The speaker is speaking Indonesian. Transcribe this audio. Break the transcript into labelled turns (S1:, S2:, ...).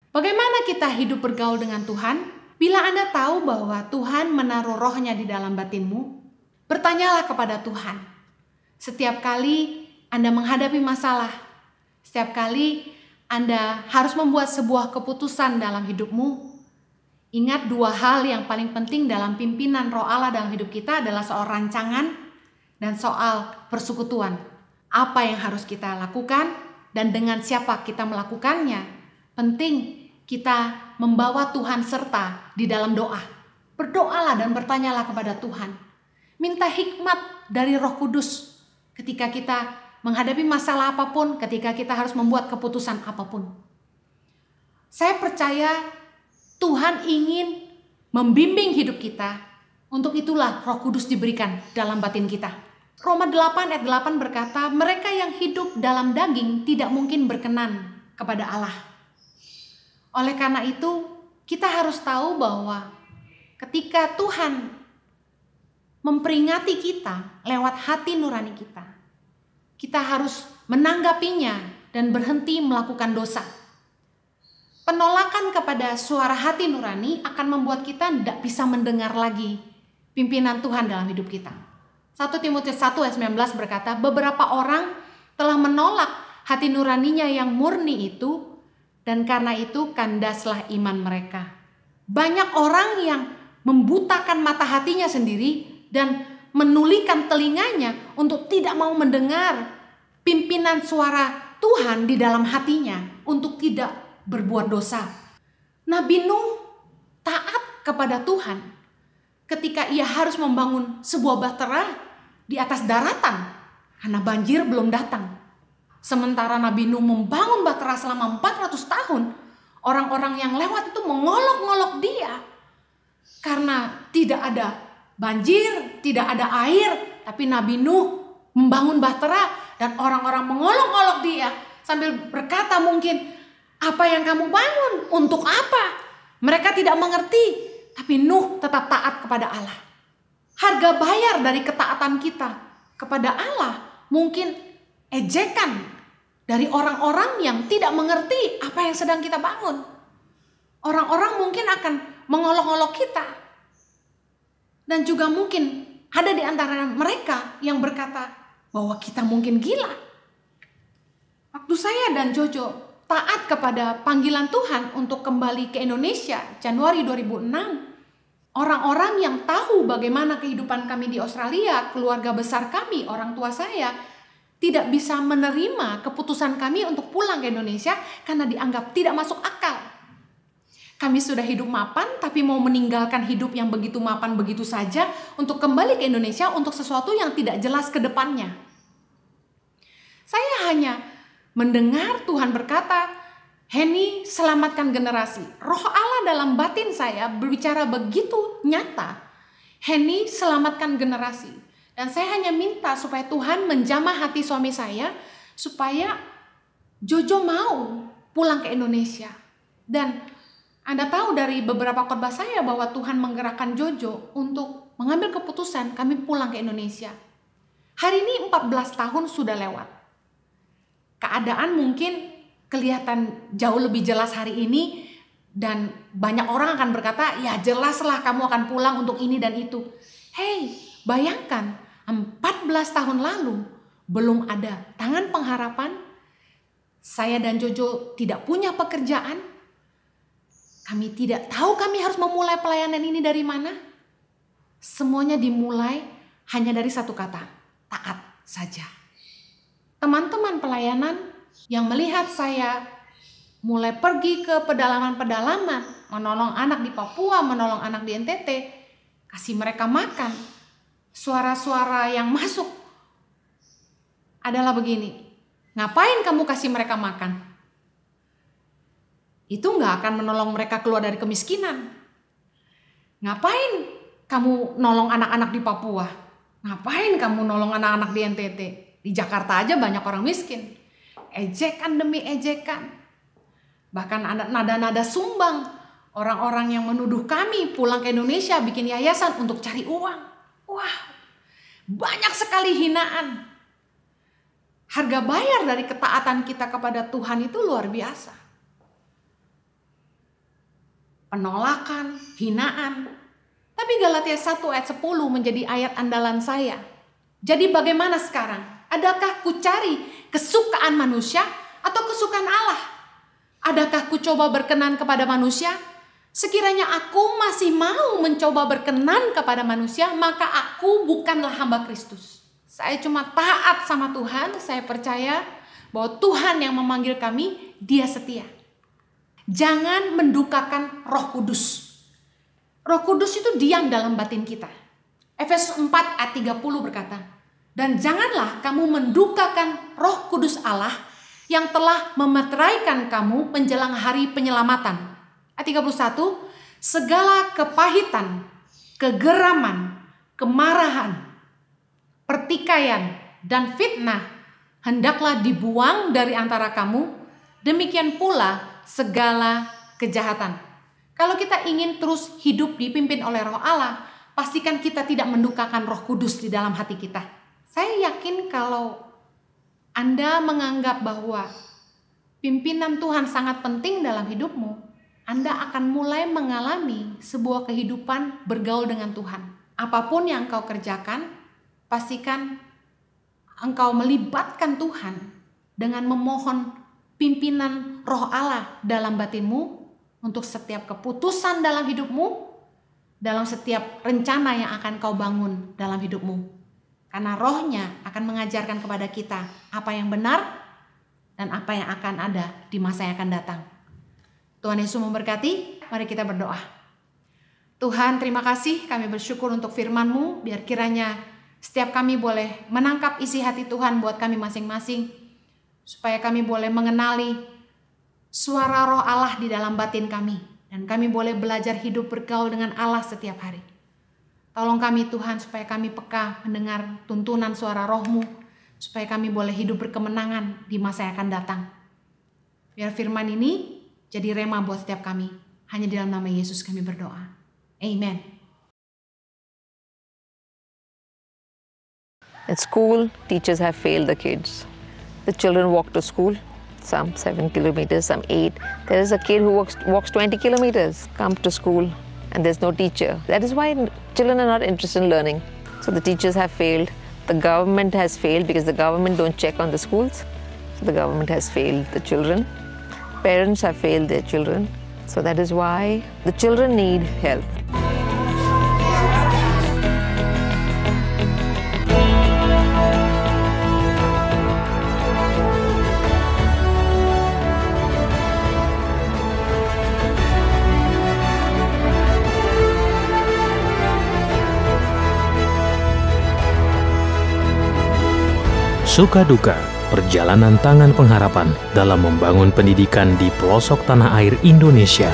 S1: Bagaimana kita hidup bergaul dengan Tuhan? Bila Anda tahu bahwa Tuhan menaruh rohnya di dalam batinmu, bertanyalah kepada Tuhan. Setiap kali Anda menghadapi masalah, setiap kali Anda harus membuat sebuah keputusan dalam hidupmu, ingat dua hal yang paling penting dalam pimpinan Roh Allah dalam hidup kita adalah soal rancangan dan soal persekutuan. Apa yang harus kita lakukan dan dengan siapa kita melakukannya. Penting kita membawa Tuhan serta di dalam doa. Berdoalah dan bertanyalah kepada Tuhan. Minta hikmat dari Roh Kudus ketika kita menghadapi masalah apapun, ketika kita harus membuat keputusan apapun. Saya percaya Tuhan ingin membimbing hidup kita. Untuk itulah Roh Kudus diberikan dalam batin kita. Roma 8 ayat 8 berkata, mereka yang hidup dalam daging tidak mungkin berkenan kepada Allah. Oleh karena itu, kita harus tahu bahwa ketika Tuhan memperingati kita lewat hati nurani kita, kita harus menanggapinya dan berhenti melakukan dosa. Penolakan kepada suara hati nurani akan membuat kita tidak bisa mendengar lagi pimpinan Tuhan dalam hidup kita. 1 Timotius 1 ayat 19 berkata, beberapa orang telah menolak hati nuraninya yang murni itu, dan karena itu kandaslah iman mereka. Banyak orang yang membutakan mata hatinya sendiri dan menulikan telinganya untuk tidak mau mendengar pimpinan suara Tuhan di dalam hatinya untuk tidak berbuat dosa. Nabi Nuh taat kepada Tuhan ketika ia harus membangun sebuah bahtera di atas daratan karena banjir belum datang. Sementara Nabi Nuh membangun bahtera selama 400 tahun, orang-orang yang lewat itu mengolok-ngolok dia karena tidak ada banjir, tidak ada air, tapi Nabi Nuh membangun bahtera dan orang-orang mengolok-olok dia sambil berkata mungkin, apa yang kamu bangun? Untuk apa? Mereka tidak mengerti, tapi Nuh tetap taat kepada Allah. Harga bayar dari ketaatan kita kepada Allah mungkin ejekan dari orang-orang yang tidak mengerti apa yang sedang kita bangun. Orang-orang mungkin akan mengolok-olok kita. Dan juga mungkin ada di antara mereka yang berkata bahwa kita mungkin gila. Waktu saya dan Jojo taat kepada panggilan Tuhan untuk kembali ke Indonesia Januari 2006, orang-orang yang tahu bagaimana kehidupan kami di Australia, keluarga besar kami, orang tua saya, tidak bisa menerima keputusan kami untuk pulang ke Indonesia karena dianggap tidak masuk akal. Kami sudah hidup mapan, tapi mau meninggalkan hidup yang begitu mapan begitu saja untuk kembali ke Indonesia untuk sesuatu yang tidak jelas ke depannya. Saya hanya mendengar Tuhan berkata, Henny, selamatkan generasi. Roh Allah dalam batin saya berbicara begitu nyata. Henny, selamatkan generasi. Dan saya hanya minta supaya Tuhan menjamah hati suami saya supaya Jojo mau pulang ke Indonesia. Dan Anda tahu dari beberapa khotbah saya bahwa Tuhan menggerakkan Jojo untuk mengambil keputusan kami pulang ke Indonesia. Hari ini 14 tahun sudah lewat. Keadaan mungkin kelihatan jauh lebih jelas hari ini dan banyak orang akan berkata, ya jelaslah kamu akan pulang untuk ini dan itu. Hei, bayangkan 14 tahun lalu belum ada tangan pengharapan. Saya dan Jojo tidak punya pekerjaan. Kami tidak tahu kami harus memulai pelayanan ini dari mana. Semuanya dimulai hanya dari satu kata, taat saja. Teman-teman pelayanan yang melihat saya mulai pergi ke pedalaman-pedalaman, menolong anak di Papua, menolong anak di NTT, kasih mereka makan. Suara-suara yang masuk adalah begini, ngapain kamu kasih mereka makan? Itu gak akan menolong mereka keluar dari kemiskinan. Ngapain kamu nolong anak-anak di Papua? Ngapain kamu nolong anak-anak di NTT? Di Jakarta aja banyak orang miskin. Ejekan demi ejekan. Bahkan ada nada-nada sumbang. Orang-orang yang menuduh kami pulang ke Indonesia bikin yayasan untuk cari uang. Wah, banyak sekali hinaan. Harga bayar dari ketaatan kita kepada Tuhan itu luar biasa. penolakan, hinaan. Tapi Galatia 1 ayat 10 menjadi ayat andalan saya. Jadi bagaimana sekarang? Adakah ku cari kesukaan manusia atau kesukaan Allah? Adakah ku coba berkenan kepada manusia? Sekiranya aku masih mau mencoba berkenan kepada manusia, maka aku bukanlah hamba Kristus. Saya cuma taat sama Tuhan, saya percaya bahwa Tuhan yang memanggil kami, Dia setia. Jangan mendukakan Roh Kudus. Roh Kudus itu diam dalam batin kita. Efesus 4 ayat 30 berkata, dan janganlah kamu mendukakan Roh Kudus Allah yang telah memeteraikan kamu menjelang hari penyelamatan. Ayat 31, segala kepahitan, kegeraman, kemarahan, pertikaian, dan fitnah hendaklah dibuang dari antara kamu, demikian pula segala kejahatan. Kalau kita ingin terus hidup dipimpin oleh Roh Allah, pastikan kita tidak mendukakan Roh Kudus di dalam hati kita. Saya yakin kalau Anda menganggap bahwa pimpinan Tuhan sangat penting dalam hidupmu, Anda akan mulai mengalami sebuah kehidupan bergaul dengan Tuhan. Apapun yang engkau kerjakan, pastikan engkau melibatkan Tuhan dengan memohon pimpinan Roh Allah dalam batinmu untuk setiap keputusan dalam hidupmu, dalam setiap rencana yang akan kau bangun dalam hidupmu. Karena Rohnya akan mengajarkan kepada kita apa yang benar dan apa yang akan ada di masa yang akan datang. Tuhan Yesus memberkati, mari kita berdoa. Tuhan, terima kasih, kami bersyukur untuk firman-Mu, biar kiranya setiap kami boleh menangkap isi hati Tuhan buat kami masing-masing, supaya kami boleh mengenali suara Roh Allah di dalam batin kami, dan kami boleh belajar hidup bergaul dengan Allah setiap hari. Tolong kami Tuhan, supaya kami peka mendengar tuntunan suara Roh-Mu, supaya kami boleh hidup berkemenangan di masa yang akan datang. Biar firman ini jadi rema buat setiap kami. Hanya di dalam nama Yesus kami berdoa. Amen.
S2: At school, teachers have failed the kids. The children walk to school, some 7 kilometers, some 8. There is a kid who walks 20 kilometers, come to school, and there's no teacher. That is why children are not interested in learning. So the teachers have failed. The government has failed because the government don't check on the schools. So the government has failed the children. Parents have failed their children. So that is why the children need help.
S3: Suka duka, perjalanan tangan pengharapan dalam membangun pendidikan di pelosok tanah air Indonesia.